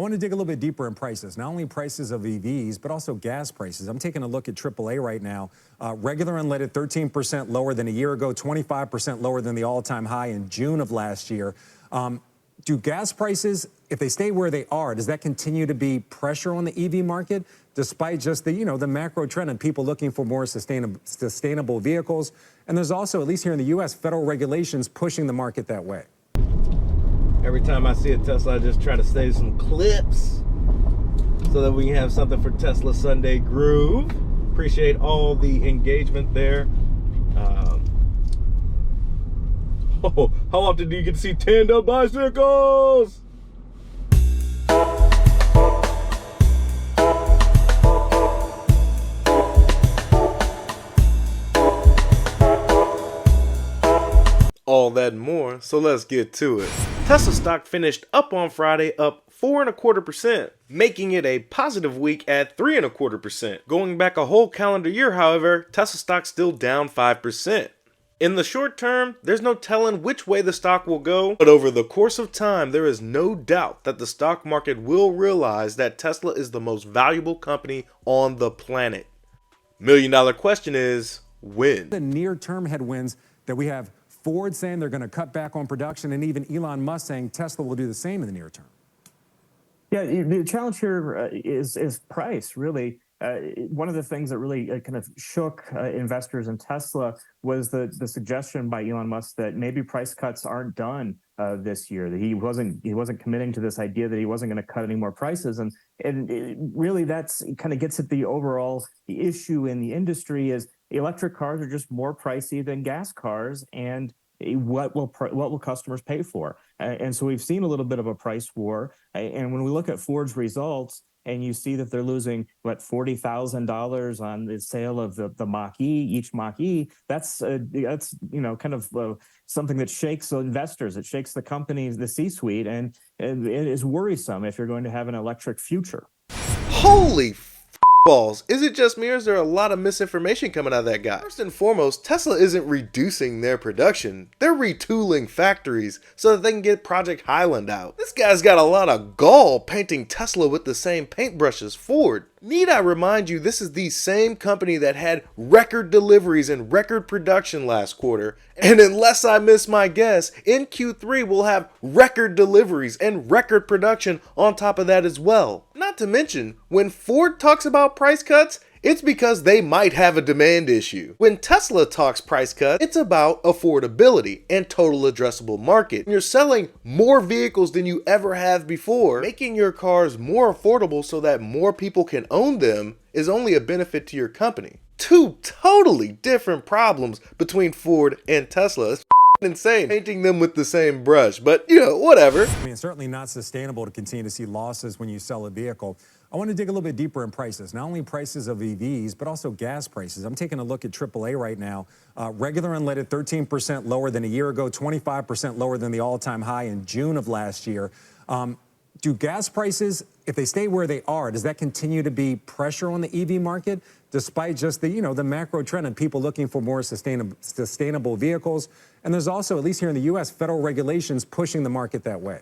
want to dig a little bit deeper in prices, not only prices of EVs, but also gas prices. I'm taking a look at AAA right now. Regular unleaded 13% lower than a year ago, 25% lower than the all-time high in June of last year. Do gas prices, if they stay where they are, does that continue to be pressure on the EV market, despite just the, the macro trend and people looking for more sustainable vehicles? And there's also, at least here in the U.S., federal regulations pushing the market that way. Every time I see a Tesla, I just try to save some clips so that we can have something for Tesla Sunday Groove. Appreciate all the engagement there. How often do you get to see tandem bicycles? All that and more, so let's get to it. Tesla stock finished up on Friday, up 4.25%, making it a positive week at 3.25%. Going back a whole calendar year, however, Tesla stock still down 5%. In the short term, there's no telling which way the stock will go, but over the course of time, there is no doubt that the stock market will realize that Tesla is the most valuable company on the planet. $1 million question is, when? The near-term headwinds that we have Ford saying they're going to cut back on production, and even Elon Musk saying Tesla will do the same in the near term. Yeah, the challenge here is price, really. One of the things that really kind of shook investors in Tesla was the suggestion by Elon Musk that maybe price cuts aren't done this year. That he wasn't committing to this idea that he wasn't going to cut any more prices, and really that's kind of gets at the overall issue in the industry is electric cars are just more pricey than gas cars, and what will customers pay for? And so we've seen a little bit of a price war. And when we look at Ford's results, and you see that they're losing $40,000 on the sale of the Mach-E, each Mach-E, that's kind of something that shakes investors. It shakes the companies, the C-suite, and it is worrisome if you're going to have an electric future. Holy balls. Is it just me, or is there a lot of misinformation coming out of that guy? First and foremost, Tesla isn't reducing their production. They're retooling factories so that they can get Project Highland out. This guy's got a lot of gall painting Tesla with the same paintbrush as Ford. Need I remind you, this is the same company that had record deliveries and record production last quarter, and unless I miss my guess, in Q3 we'll have record deliveries and record production on top of that as well. Not to mention, when Ford talks about price cuts, it's because they might have a demand issue. When Tesla talks price cuts, it's about affordability and total addressable market. When you're selling more vehicles than you ever have before, making your cars more affordable so that more people can own them is only a benefit to your company. Two totally different problems between Ford and Tesla. It's insane painting them with the same brush, but whatever. I mean, it's certainly not sustainable to continue to see losses when you sell a vehicle. I want to dig a little bit deeper in prices, not only prices of EVs, but also gas prices. I'm taking a look at AAA right now. Regular unleaded 13% lower than a year ago, 25% lower than the all-time high in June of last year. Do gas prices, if they stay where they are, does that continue to be pressure on the EV market, despite just the, the macro trend and people looking for more sustainable vehicles? And there's also, at least here in the U.S., federal regulations pushing the market that way.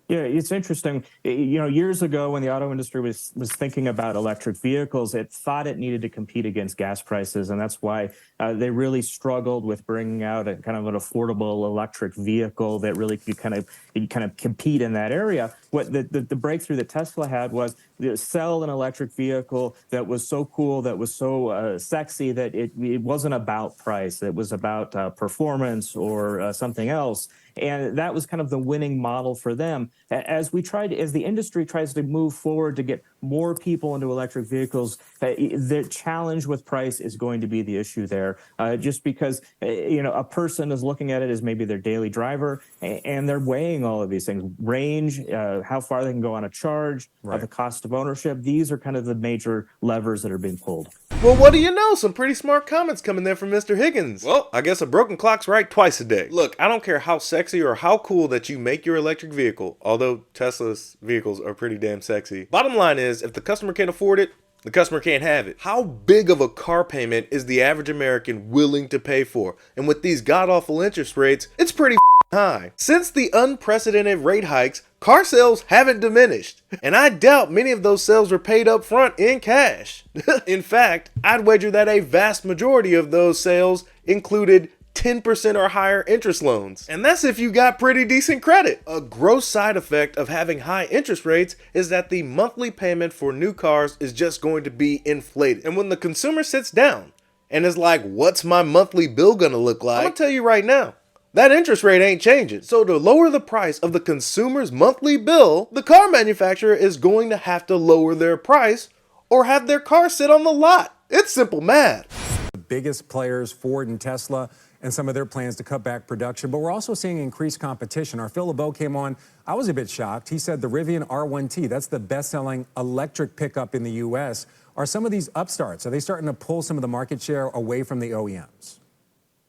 Yeah, it's interesting. Years ago when the auto industry was thinking about electric vehicles, it thought it needed to compete against gas prices, and that's why they really struggled with bringing out a kind of an affordable electric vehicle that really could kind of compete in that area. What the breakthrough that Tesla had was sell an electric vehicle that was so cool, that was so sexy, that it wasn't about price. It was about performance or something else. And that was kind of the winning model for them. As the industry tries to move forward to get more people into electric vehicles, the challenge with price is going to be the issue there. Just because a person is looking at it as maybe their daily driver, and they're weighing all of these things: range, how far they can go on a charge, the cost of ownership. These are kind of the major levers that are being pulled. Well, what do you know? Some pretty smart comments coming there from Mr. Higgins. Well, I guess a broken clock's right twice a day. Look, I don't care how sexy or how cool that you make your electric vehicle, although Tesla's vehicles are pretty damn sexy. Bottom line is, if the customer can't afford it, the customer can't have it. How big of a car payment is the average American willing to pay for? And with these god-awful interest rates, it's pretty high. Since the unprecedented rate hikes, car sales haven't diminished, and I doubt many of those sales were paid up front in cash. In fact, I'd wager that a vast majority of those sales included 10% or higher interest loans. And that's if you got pretty decent credit. A gross side effect of having high interest rates is that the monthly payment for new cars is just going to be inflated. And when the consumer sits down and is like, what's my monthly bill gonna look like? I'm gonna tell you right now, that interest rate ain't changing. So to lower the price of the consumer's monthly bill, the car manufacturer is going to have to lower their price or have their car sit on the lot. It's simple math. The biggest players, Ford and Tesla, and some of their plans to cut back production, but we're also seeing increased competition. Our Phil LeBeau came on. I was a bit shocked. He said the Rivian R1T, that's the best-selling electric pickup in the U.S. Are some of these upstarts, are they starting to pull some of the market share away from the OEMs?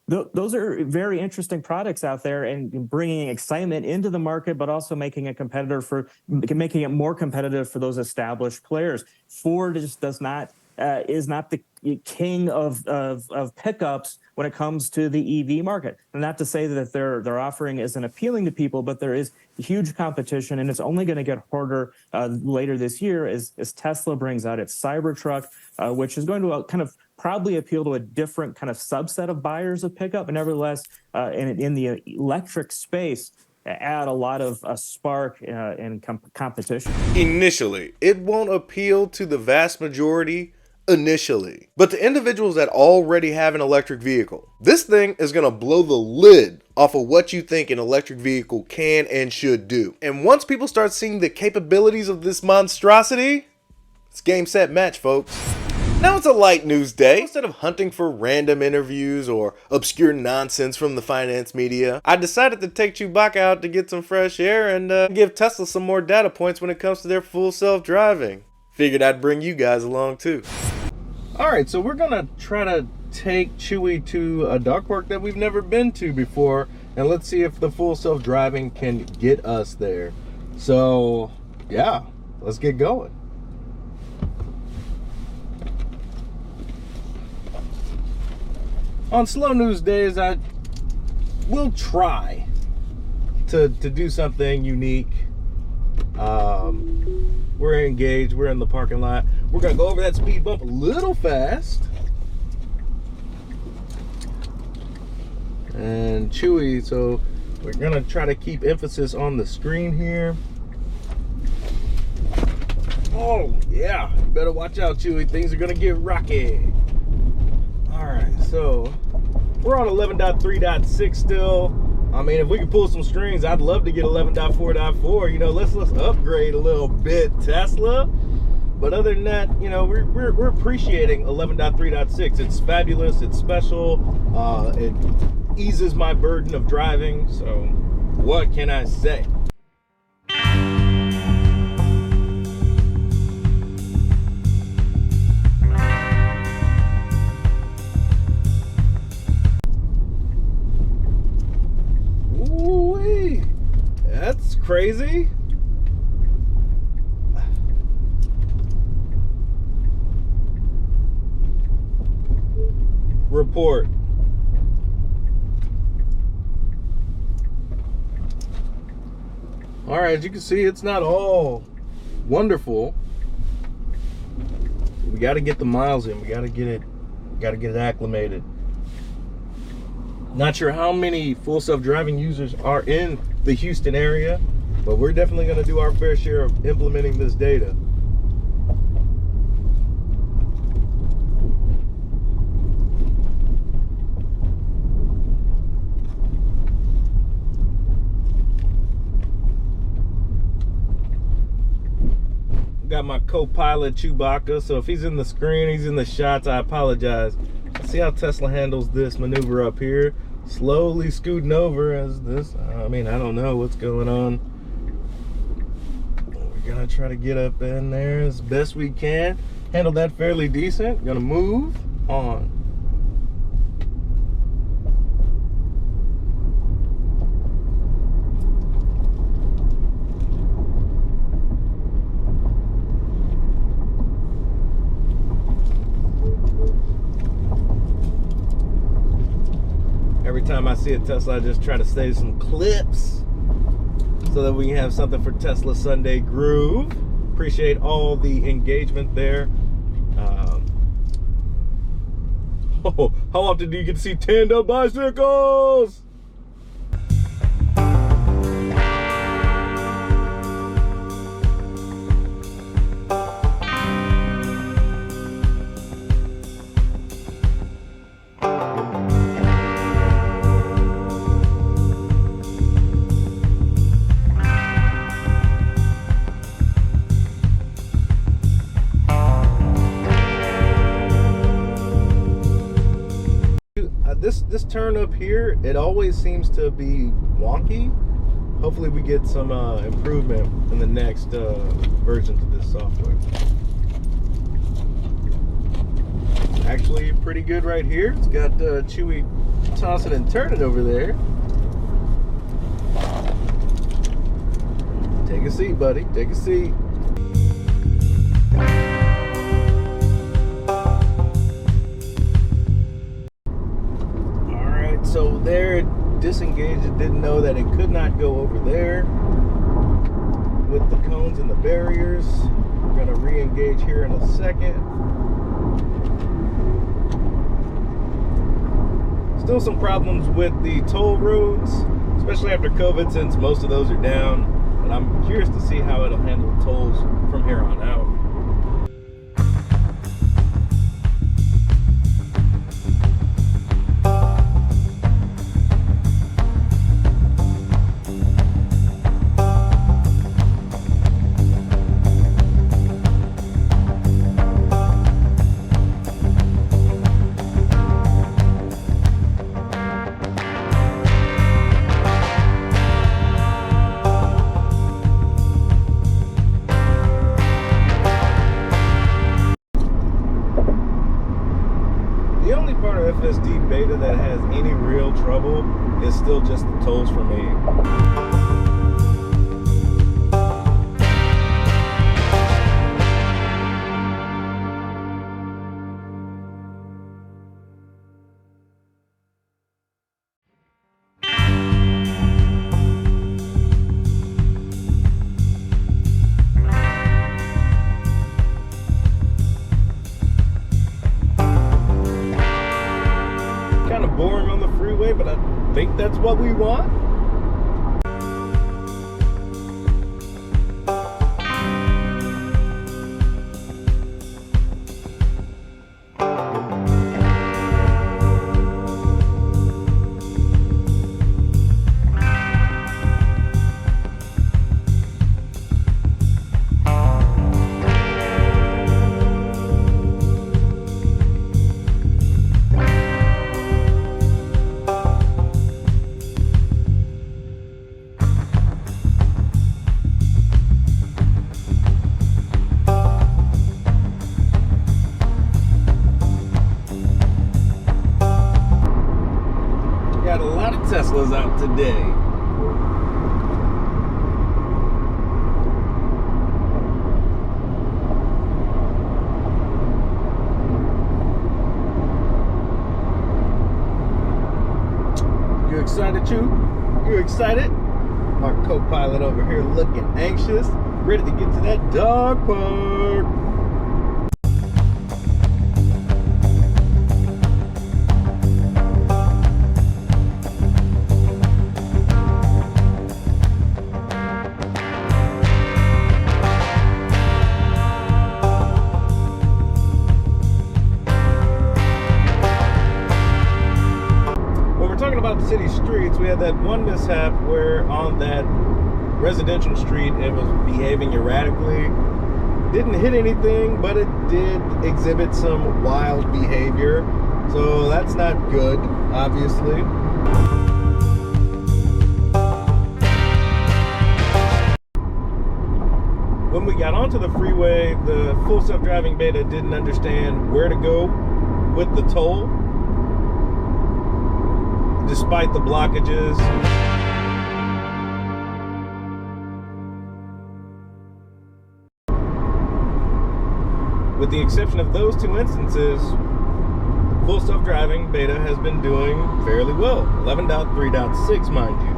Those are very interesting products out there and bringing excitement into the market, but also making it making it more competitive for those established players. Ford just is not the king of pickups when it comes to the EV market. And not to say that their offering isn't appealing to people, but there is huge competition, and it's only going to get harder later this year as Tesla brings out its Cybertruck, which is going to kind of probably appeal to a different kind of subset of buyers of pickup, but nevertheless, in the electric space, add a lot of spark and competition. Initially, it won't appeal to the vast majority initially, but to individuals that already have an electric vehicle, this thing is going to blow the lid off of what you think an electric vehicle can and should do. And once people start seeing the capabilities of this monstrosity, it's game, set, match, folks. Now it's a light news day. Instead of hunting for random interviews or obscure nonsense from the finance media, I decided to take CHEWBACCA out to get some fresh air and give Tesla some more data points when it comes to their full self-driving. Figured I'd bring you guys along too. Alright, so we're gonna try to take Chewy to a duck park that we've never been to before, and let's see if the full self-driving can get us there. So yeah, let's get going. On slow news days, I will try to do something unique. We're engaged, we're in the parking lot. We're gonna go over that speed bump a little fast. And Chewy, so we're gonna try to keep emphasis on the screen here. Oh yeah, you better watch out, Chewy, things are gonna get rocky. Alright, so we're on 11.3.6 still. I mean, if we could pull some strings, I'd love to get 11.4.4. You know, let's upgrade a little bit, Tesla. But other than that, you know, we're appreciating 11.3.6. It's fabulous, it's special. It eases my burden of driving. So what can I say? Ooh-wee. That's crazy. Report. All right, as you can see, it's not all wonderful. We got to get the miles in. We got to get it acclimated. Not sure how many full self-driving users are in the Houston area, but we're definitely going to do our fair share of implementing this data. Got my co-pilot CHEWBACCA, so if he's in the screen, he's in the shots, I apologize. See how Tesla handles this maneuver up here, slowly scooting over as this, I mean, I don't know what's going on. We're gonna try to get up in there as best we can, handle that fairly decent. Gonna move on. Every time I see a Tesla, I just try to save some clips so that we can have something for Tesla Sunday Groove. Appreciate all the engagement there. Oh, how often do you get to see tandem bicycles? This turn up here, it always seems to be wonky. Hopefully we get some improvement in the next version to this software. Actually pretty good right here. It's got Chewy toss it and turn it over there. Take a seat, buddy. Take a seat. So there it disengaged. It didn't know that it could not go over there with the cones and the barriers. We're going to re-engage here in a second. Still some problems with the toll roads, especially after COVID, since most of those are down. But I'm curious to see how it'll handle tolls from here on out. The only part of FSD Beta that has any real trouble is still just the tolls for me. Boring on the freeway, but I think that's what we want. Got a lot of Teslas out today. You excited, Chew? You excited? My co-pilot over here looking anxious, ready to get to that dog park. Talking about the city streets, we had that one mishap where on that residential street it was behaving erratically. Didn't hit anything, but it did exhibit some wild behavior, so that's not good, obviously. When we got onto the freeway, the full self-driving beta didn't understand where to go with the toll, despite the blockages. With the exception of those two instances, full self-driving beta has been doing fairly well. 11.3.6, mind you.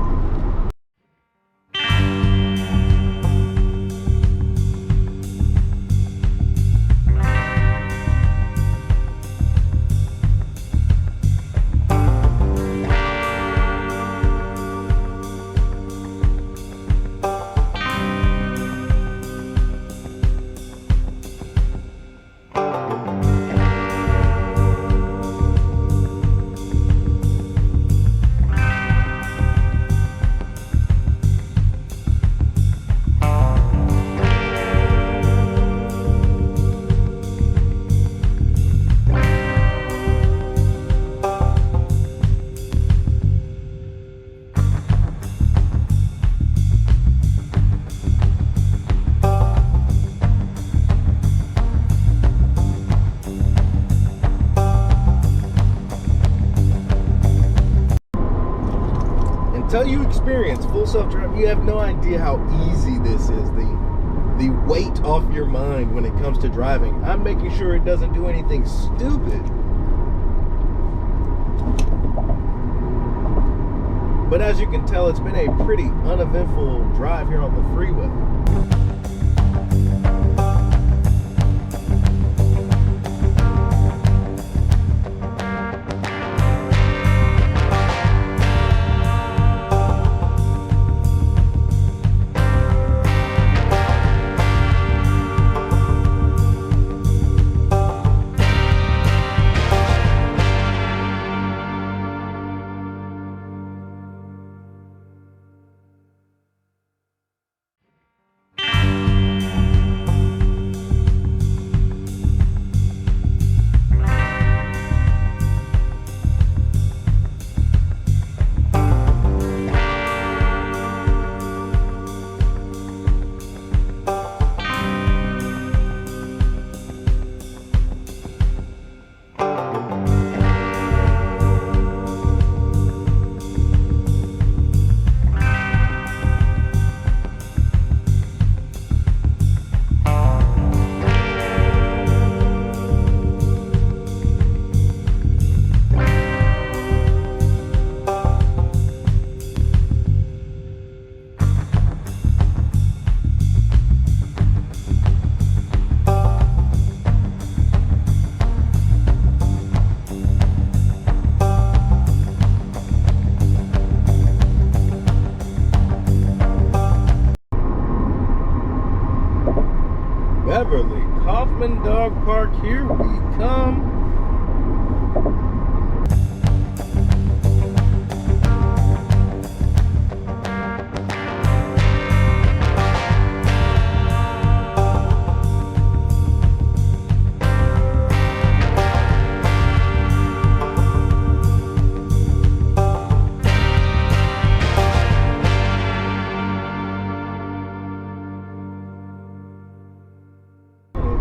until you experience full self-drive, you have no idea how easy this is. The weight off your mind when it comes to driving. I'm making sure it doesn't do anything stupid. But as you can tell, it's been a pretty uneventful drive here on the freeway. Beverly Kaufman Dog Park, here we come.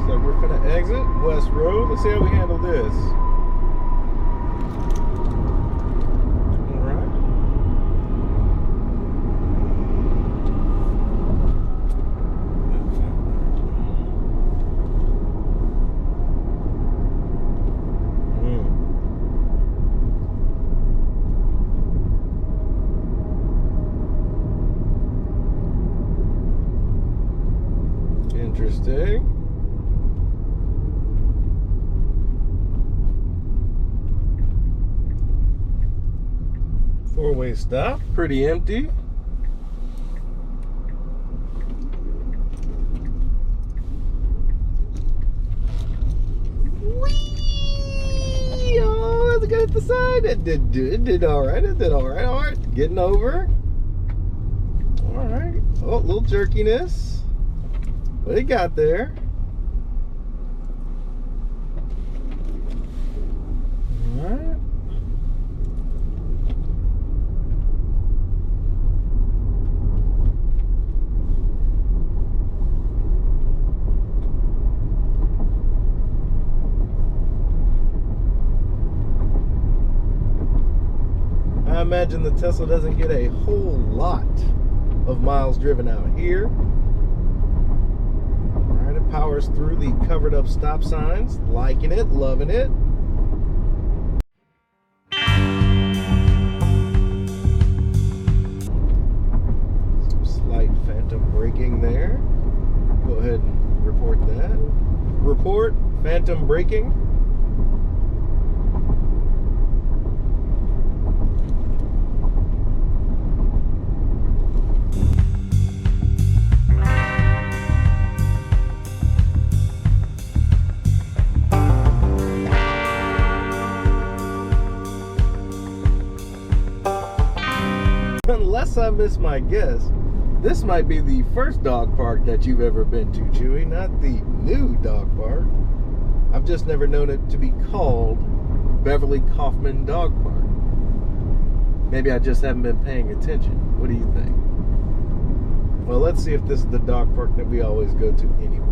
So we're finna exit West Road. Let's see how we handle this. All right. Interesting. Four-way stop, pretty empty. Whee! Oh, that's good at the side. It did all right. It did all right. All right, getting over. All right. Oh, a little jerkiness, but it got there. All right. I imagine the Tesla doesn't get a whole lot of miles driven out here. All right, it powers through the covered up stop signs, liking it, loving it. Some slight phantom braking there. Go ahead and report that. Report phantom braking. Unless I miss my guess, this might be the first dog park that you've ever been to, Chewy, not the new dog park. I've just never known it to be called Beverly Kaufman Dog Park. Maybe I just haven't been paying attention. What do you think? Well, let's see if this is the dog park that we always go to anyway.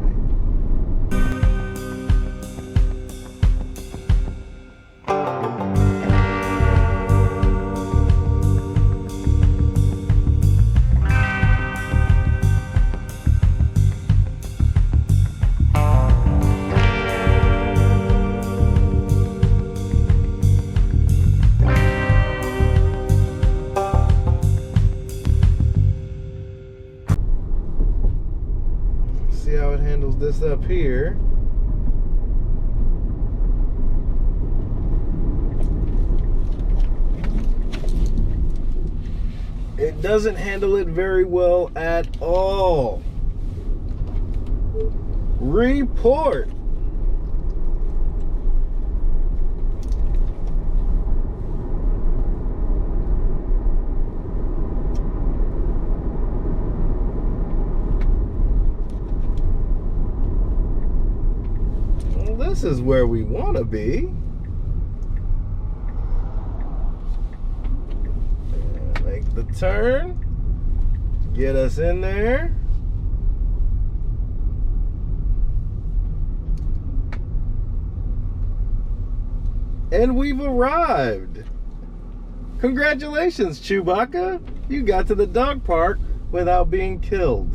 see how it handles this up here. It doesn't handle it very well at all. Report. Well, this is where we want to be. The turn, get us in there. And we've arrived. Congratulations, Chewbacca. You got to the dog park without being killed.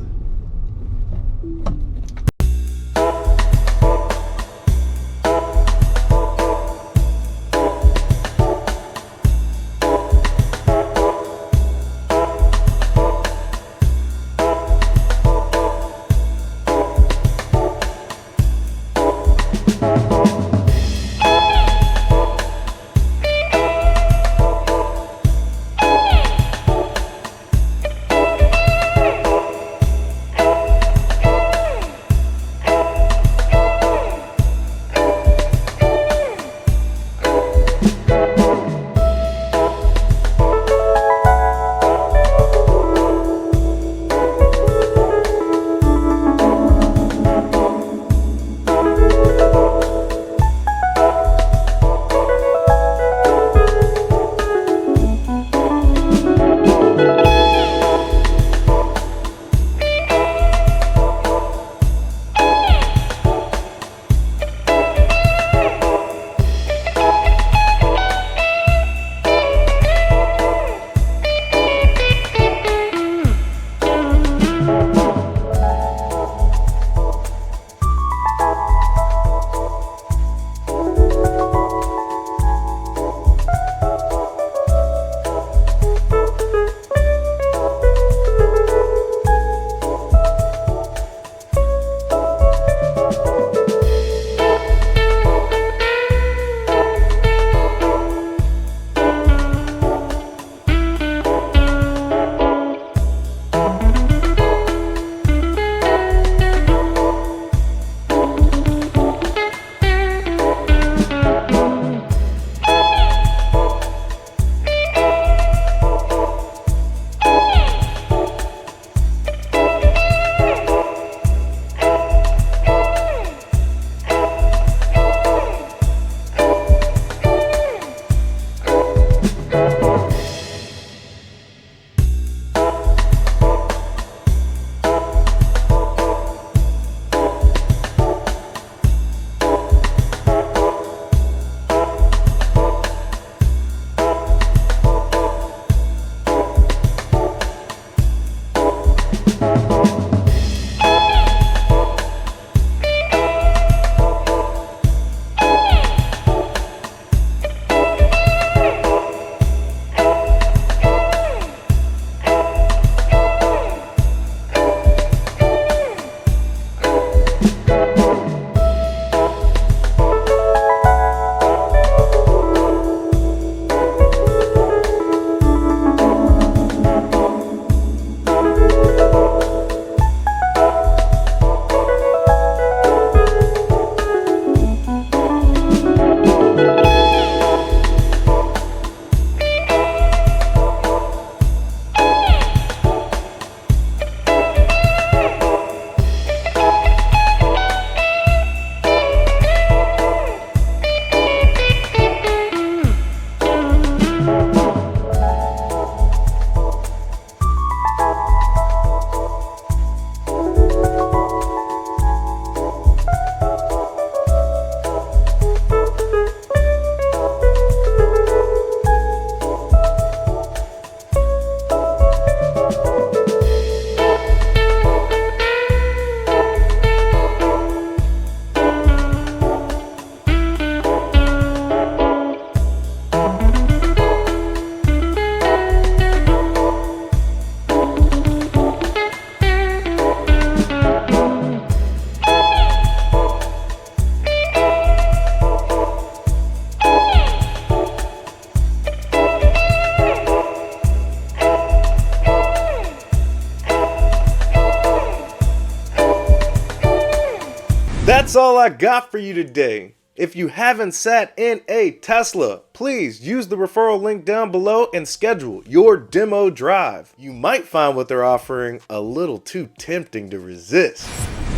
That's all I got for you today. If you haven't sat in a Tesla, please use the referral link down below and schedule your demo drive. You might find what they're offering a little too tempting to resist.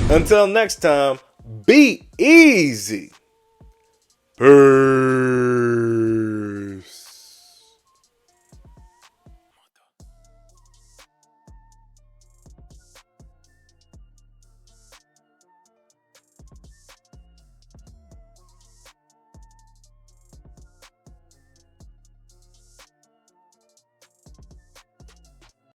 Until next time, be easy. Peace.